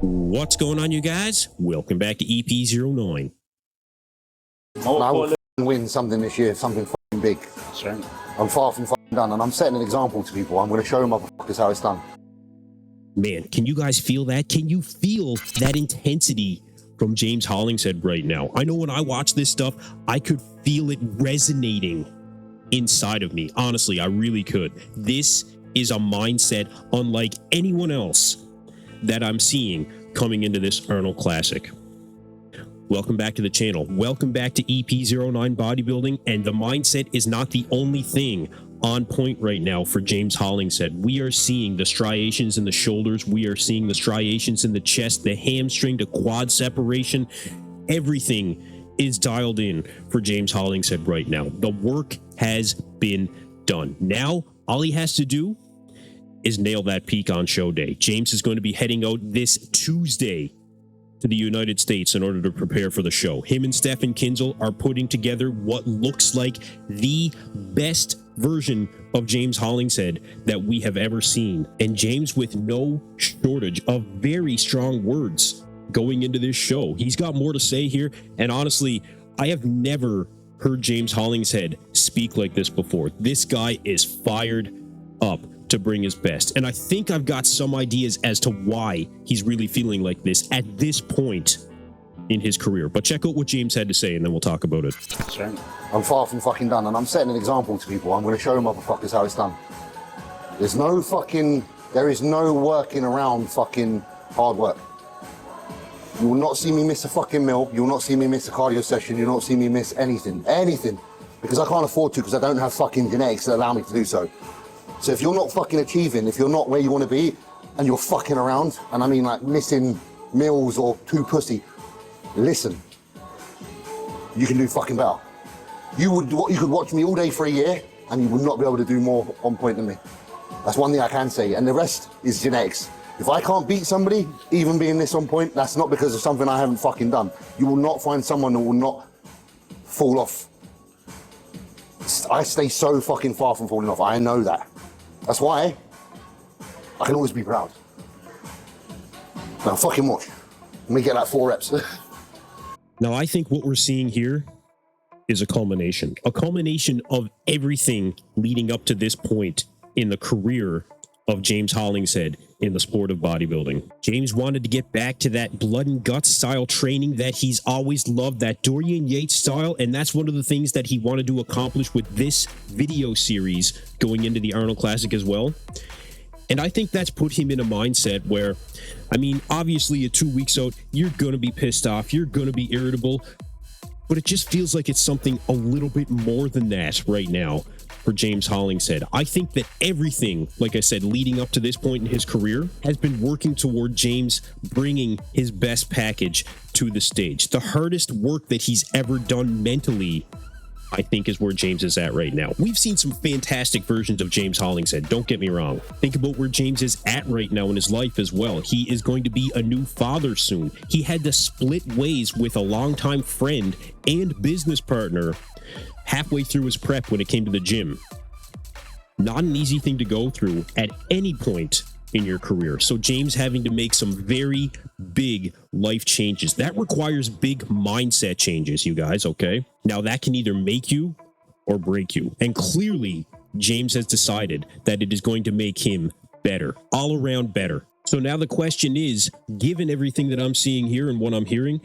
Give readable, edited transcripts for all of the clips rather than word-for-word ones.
What's going on, you guys? Welcome back to EP09. I will win something this year, something big. That's right. I'm far from done, and I'm setting an example to people. I'm going to show them motherfuckers how it's done. Man, can you guys feel that? Can you feel that intensity from James Hollingshead right now? I know when I watch this stuff, I could feel it resonating inside of me. Honestly, I really could. This is a mindset unlike anyone else that I'm seeing coming into this Arnold Classic. Welcome back to the channel. Welcome back to EP09 Bodybuilding, and the mindset is not the only thing on point right now for James Hollingshead. We are seeing the striations in the shoulders. We are seeing the striations in the chest, the hamstring to quad separation. Everything is dialed in for James Hollingshead right now. The work has been done. Now, all he has to do is nail that peak on show day. James is going to be heading out this Tuesday to the United States in order to prepare for the show. Him and Stefan Kinzel are putting together what looks like the best version of James Hollingshead that we have ever seen. And James with no shortage of very strong words going into this show. He's got more to say here. And honestly, I have never heard James Hollingshead speak like this before. This guy is fired up to bring his best. And I think I've got some ideas as to why he's really feeling like this at this point in his career. But check out what James had to say, and then we'll talk about it. That's right. I'm far from done, and I'm setting an example to people. I'm going to show them motherfuckers how it's done. There is no working around hard work. You will not see me miss a meal. You will not see me miss a cardio session. You will not see me miss anything, because I can't afford to, because I don't have genetics that allow me to do so. So if you're not achieving, if you're not where you want to be, and you're around, and I mean like missing meals or too pussy, listen, you can do better. You could watch me all day for a year, and you would not be able to do more on point than me. That's one thing I can say, and the rest is genetics. If I can't beat somebody, even being this on point, that's not because of something I haven't done. You will not find someone who will not fall off. I stay so far from falling off. I know that. That's why I can always be proud. Now watch. Let me get that 4 reps. Now, I think what we're seeing here is a culmination of everything leading up to this point in the career of James Hollingshead in the sport of bodybuilding. James wanted to get back to that blood and guts style training that he's always loved, that Dorian Yates style, and that's one of the things that he wanted to accomplish with this video series going into the Arnold Classic as well. And I think that's put him in a mindset where, I mean, obviously at 2 weeks out, you're going to be pissed off, you're going to be irritable, but it just feels like it's something a little bit more than that right now for James Hollingshead. I think that everything, like I said, leading up to this point in his career has been working toward James bringing his best package to the stage. The hardest work that he's ever done mentally, I think, is where James is at right now. We've seen some fantastic versions of James Hollingshead, don't get me wrong. Think about where James is at right now in his life as well. He is going to be a new father soon. He had to split ways with a longtime friend and business partner halfway through his prep when it came to the gym. Not an easy thing to go through at any point in your career. So James having to make some very big life changes. That requires big mindset changes, you guys, okay? Now that can either make you or break you. And clearly, James has decided that it is going to make him better, all around better. So now the question is, given everything that I'm seeing here and what I'm hearing,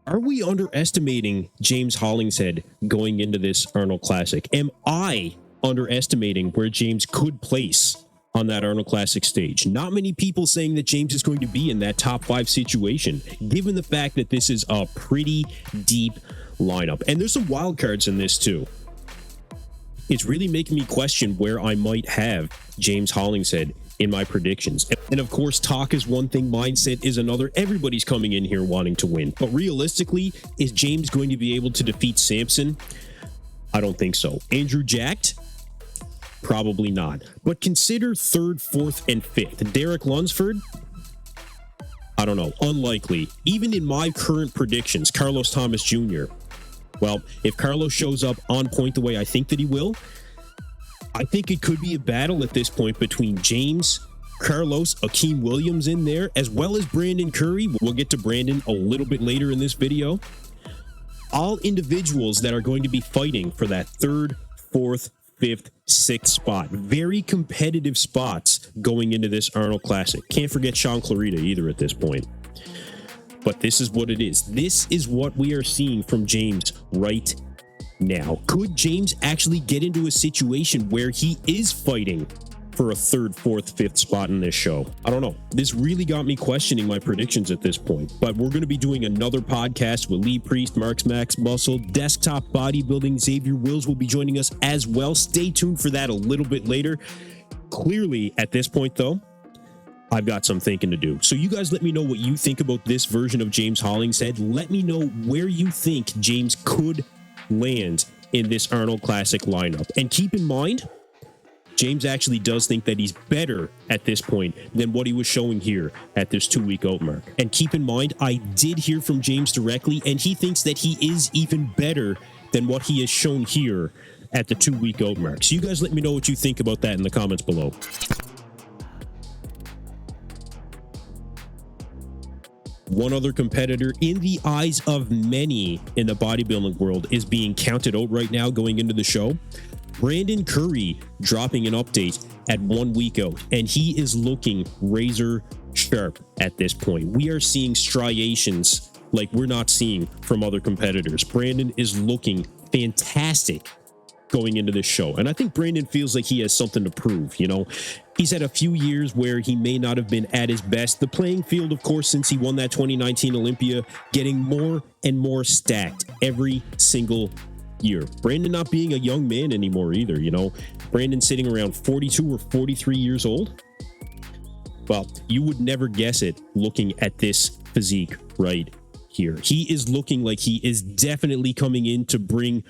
are we underestimating James Hollingshead going into this Arnold Classic? Am I underestimating where James could place on that Arnold Classic stage? Not many people saying that James is going to be in that top 5 situation, given the fact that this is a pretty deep lineup. And there's some wild cards in this too. It's really making me question where I might have James Hollingshead in my predictions. And of course, talk is one thing, mindset is another. Everybody's coming in here wanting to win. But realistically, is James going to be able to defeat Samson? I don't think so. Andrew Jacked? Probably not. But consider 3rd, 4th, and 5th. Derek Lunsford? I don't know. Unlikely. Even in my current predictions, Carlos Thomas Jr. Well, if Carlos shows up on point the way I think that he will, I think it could be a battle at this point between James Carlos Akeem Williams in there, as well as Brandon Curry. We'll get to Brandon a little bit later in this video. All individuals that are going to be fighting for that 3rd, 4th, 5th, 6th spot. Very competitive spots going into this Arnold Classic. Can't forget Sean Clarita either at this point. But this is what it is. This is what we are seeing from James right now. Could James actually get into a situation where he is fighting for a 3rd, 4th, 5th spot in this show? I don't know. This really got me questioning my predictions at this point. But we're going to be doing another podcast with Lee Priest, Marks Max Muscle, Desktop Bodybuilding. Xavier Wills will be joining us as well. Stay tuned for that a little bit later. Clearly, at this point, though, I've got some thinking to do. So you guys let me know what you think about this version of James Hollingshead. Let me know where you think James could land in this Arnold Classic lineup. And keep in mind, James actually does think that he's better at this point than what he was showing here at this 2-week out mark. And keep in mind, I did hear from James directly, and he thinks that he is even better than what he has shown here at the 2-week out mark. So you guys let me know what you think about that in the comments below. One other competitor in the eyes of many in the bodybuilding world is being counted out right now going into the show. Brandon Curry dropping an update at 1 week out, and he is looking razor sharp at this point. We are seeing striations like we're not seeing from other competitors. Brandon is looking fantastic going into this show, and I think Brandon feels like he has something to prove. You know, he's had a few years where he may not have been at his best. The playing field, of course, since he won that 2019 Olympia, getting more and more stacked every single year. Brandon not being a young man anymore either, you know. Brandon sitting around 42 or 43 years old. Well, you would never guess it looking at this physique right here. He is looking like he is definitely coming in to bring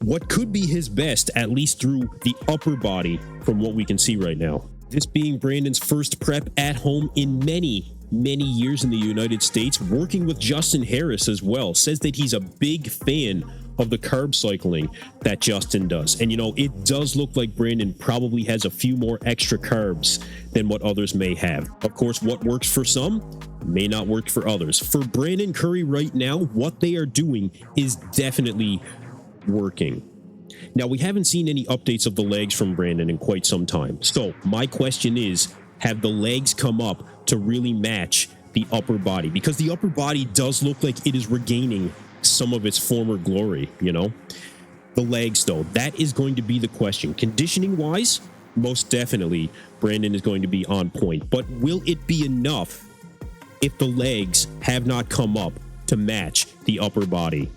what could be his best, at least through the upper body, from what we can see right now. This being Brandon's first prep at home in many years in the United States, working with Justin Harris as well. Says that he's a big fan of the carb cycling that Justin does. And, you know, it does look like Brandon probably has a few more extra carbs than what others may have. Of course, what works for some may not work for others. For Brandon Curry right now, what they are doing is definitely working. Now, we haven't seen any updates of the legs from Brandon in quite some time. So my question is, have the legs come up to really match the upper body? Because the upper body does look like it is regaining some of its former glory, you know. The legs, though, that is going to be the question. Conditioning wise, most definitely Brandon is going to be on point, but will it be enough if the legs have not come up to match the upper body?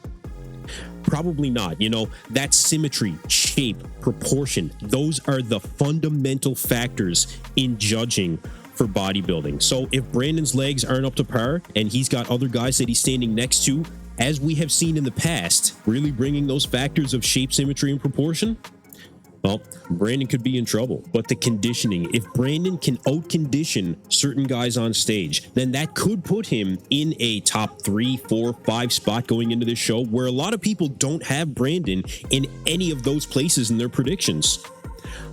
Probably not. You know, that symmetry, shape, proportion, those are the fundamental factors in judging for bodybuilding. So if Brandon's legs aren't up to par and he's got other guys that he's standing next to, as we have seen in the past, really bringing those factors of shape, symmetry, and proportion, well, Brandon could be in trouble. But the conditioning, if Brandon can out-condition certain guys on stage, then that could put him in a top 3, 4, 5 spot going into this show, where a lot of people don't have Brandon in any of those places in their predictions.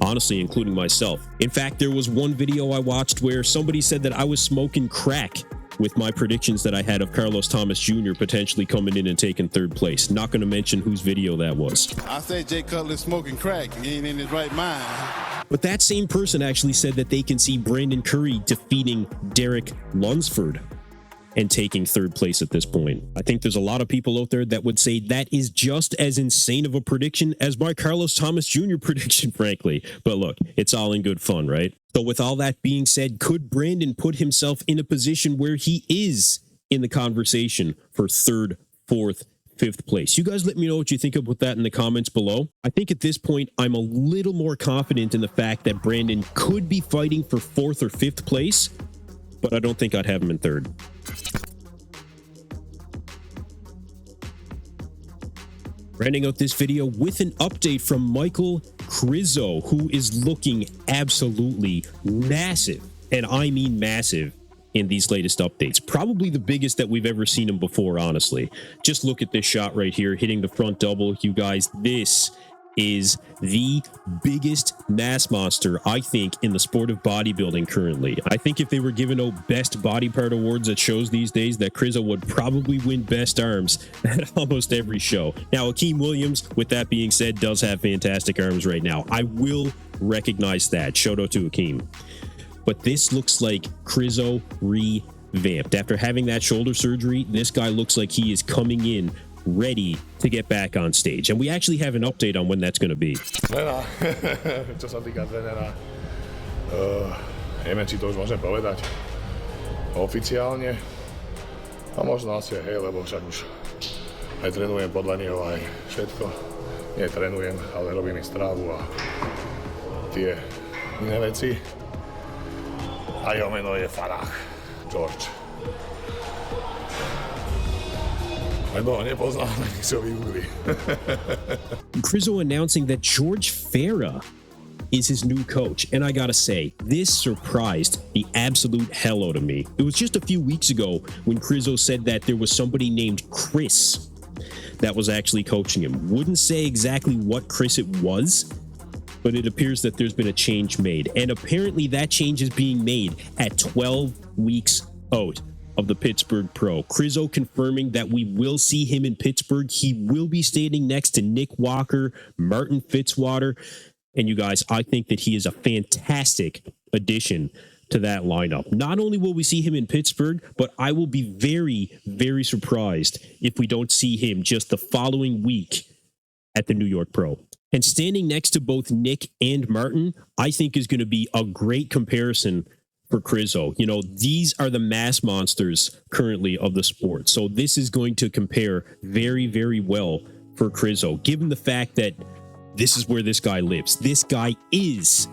Honestly, including myself. In fact, there was one video I watched where somebody said that I was smoking crack with my predictions that I had of Carlos Thomas Jr. potentially coming in and taking 3rd place. Not going to mention whose video that was. I say Jay Cutler smoking crack. He ain't in his right mind. But that same person actually said that they can see Brandon Curry defeating Derek Lunsford and taking 3rd place at this point. I think there's a lot of people out there that would say that is just as insane of a prediction as my Carlos Thomas Jr. prediction, frankly. But look, it's all in good fun, right? So with all that being said, could Brandon put himself in a position where he is in the conversation for 3rd, 4th, 5th place? You guys let me know what you think about that in the comments below. I think at this point, I'm a little more confident in the fact that Brandon could be fighting for 4th or 5th place, but I don't think I'd have him in 3rd. Rounding out this video with an update from Michal Krizo, who is looking absolutely massive, and I mean massive, in these latest updates. Probably the biggest that we've ever seen him before, honestly. Just look at this shot right here, hitting the front double. You guys, this is the biggest mass monster, I think, in the sport of bodybuilding currently. I think if they were giving out best body part awards at shows these days, that Krizo would probably win best arms at almost every show. Now, Akeem Williams, with that being said, does have fantastic arms right now. I will recognize that. Shout out to Akeem. But this looks like Krizo revamped. After having that shoulder surgery, this guy looks like he is coming in ready to get back on stage. And we actually have an update on when that's going to be. Čo sa týka trénera, neviem, či to už môžem povedať oficiálne. A možno asi hej, lebo však už aj trénujem podľa neho, aj všetko. Nie trénujem, ale robím i strávu a tie iné veci. A jeho meno je Farah George. Krizo announcing that George Farah is his new coach. And I gotta say, this surprised the absolute hell out of me. It was just a few weeks ago when Krizo said that there was somebody named Chris that was actually coaching him. Wouldn't say exactly what Chris it was, but it appears that there's been a change made. And apparently that change is being made at 12 weeks out of the Pittsburgh Pro. Krizo confirming that we will see him in Pittsburgh. He will be standing next to Nick Walker, Martin Fitzwater. And you guys, I think that he is a fantastic addition to that lineup. Not only will we see him in Pittsburgh, but I will be very, very surprised if we don't see him just the following week at the New York Pro. And standing next to both Nick and Martin, I think is going to be a great comparison for Krizo. You know, these are the mass monsters currently of the sport. So this is going to compare very, very well for Krizo, given the fact that this is where this guy lives. This guy is,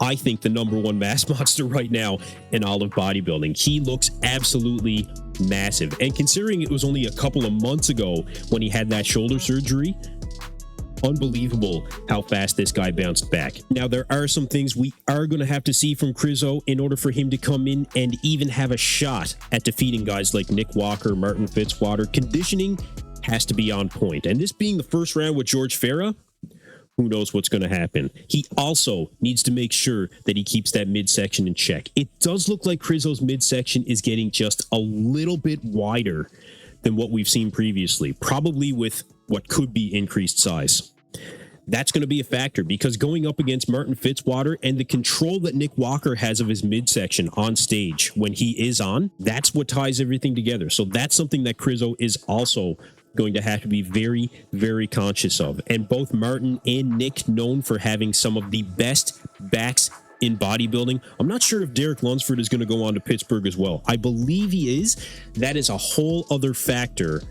I think, the #1 mass monster right now in all of bodybuilding. He looks absolutely massive. And considering it was only a couple of months ago when he had that shoulder surgery, unbelievable how fast this guy bounced back. Now, there are some things we are going to have to see from Krizo in order for him to come in and even have a shot at defeating guys like Nick Walker, Martin Fitzwater. Conditioning has to be on point. And this being the first round with George Farah, who knows what's going to happen. He also needs to make sure that he keeps that midsection in check. It does look like Krizo's midsection is getting just a little bit wider than what we've seen previously, probably with what could be increased size. That's going to be a factor because going up against Martin Fitzwater and the control that Nick Walker has of his midsection on stage when he is on, that's what ties everything together. So that's something that Krizo is also going to have to be very, very conscious of. And both Martin and Nick known for having some of the best backs in bodybuilding. I'm not sure if Derek Lunsford is going to go on to Pittsburgh as well. I believe he is. That is a whole other factor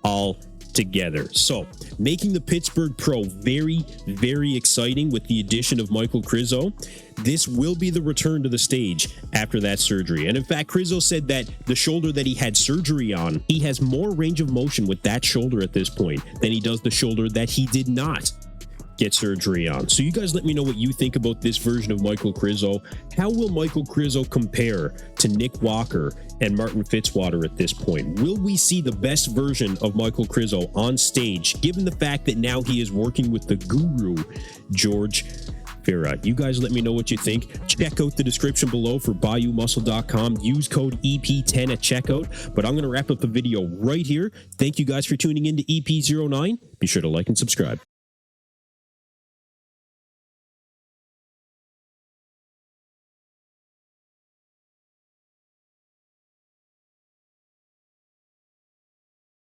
altogether. So making the Pittsburgh Pro very, very exciting with the addition of Michal Krizo. This will be the return to the stage after that surgery. And in fact, Krizo said that the shoulder that he had surgery on, he has more range of motion with that shoulder at this point than he does the shoulder that he did not get surgery on. So you guys let me know what you think about this version of Michal Krizo. How will Michal Krizo compare to Nick Walker and Martin Fitzwater at this point? Will we see the best version of Michal Krizo on stage, given the fact that now he is working with the guru, George Farah? You guys let me know what you think. Check out the description below for BayouMuscle.com. Use code EP10 at checkout. But I'm going to wrap up the video right here. Thank you guys for tuning in to EP09. Be sure to like and subscribe.